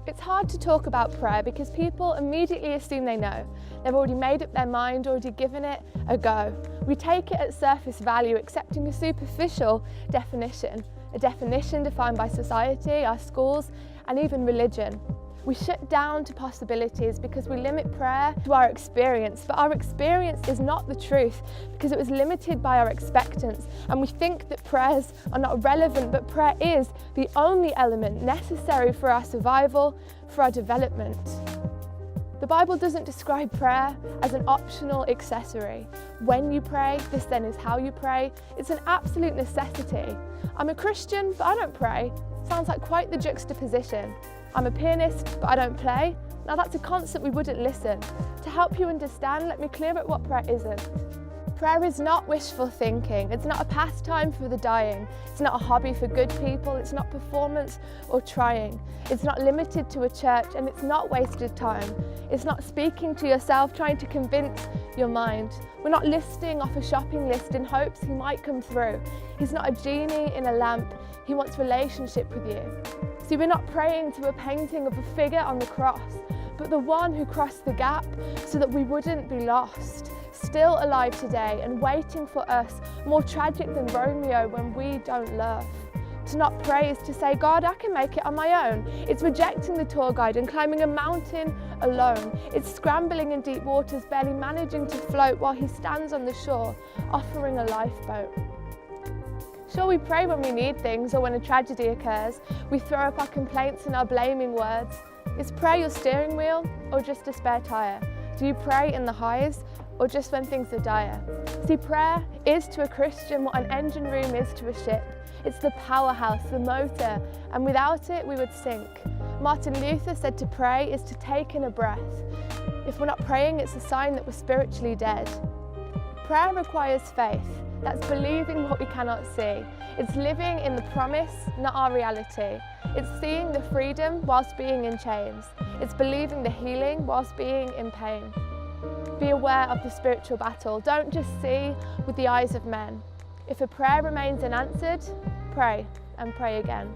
It's hard to talk about prayer because people immediately assume they know. They've already made up their mind, already given it a go. We take it at surface value, accepting a superficial definition, a definition defined by society, our schools, and even religion. We shut down to possibilities because we limit prayer to our experience, but our experience is not the truth because it was limited by our expectance, and we think that prayers are not relevant, but prayer is the only element necessary for our survival, for our development. The Bible doesn't describe prayer as an optional accessory. When you pray, this then is how you pray. It's an absolute necessity. I'm a Christian, but I don't pray. Sounds like quite the juxtaposition. I'm a pianist, but I don't play. Now that's a concept we wouldn't listen. To help you understand, let me clear up what prayer isn't. Prayer is not wishful thinking. It's not a pastime for the dying. It's not a hobby for good people. It's not performance or trying. It's not limited to a church, and it's not wasted time. It's not speaking to yourself, trying to convince your mind. We're not listing off a shopping list in hopes he might come through. He's not a genie in a lamp. He wants relationship with you. See, we're not praying to a painting of a figure on the cross, but the one who crossed the gap so that we wouldn't be lost, still alive today and waiting for us, more tragic than Romeo when we don't love. To not pray is to say, God, I can make it on my own. It's rejecting the tour guide and climbing a mountain alone. It's scrambling in deep waters, barely managing to float while he stands on the shore, offering a lifeboat. Sure, we pray when we need things or when a tragedy occurs. We throw up our complaints and our blaming words. Is prayer your steering wheel or just a spare tyre? Do you pray in the highs or just when things are dire? See, prayer is to a Christian what an engine room is to a ship. It's the powerhouse, the motor, and without it we would sink. Martin Luther said to pray is to take in a breath. If we're not praying, it's a sign that we're spiritually dead. Prayer requires faith. That's believing what we cannot see. It's living in the promise, not our reality. It's seeing the freedom whilst being in chains. It's believing the healing whilst being in pain. Be aware of the spiritual battle. Don't just see with the eyes of men. If a prayer remains unanswered, pray and pray again.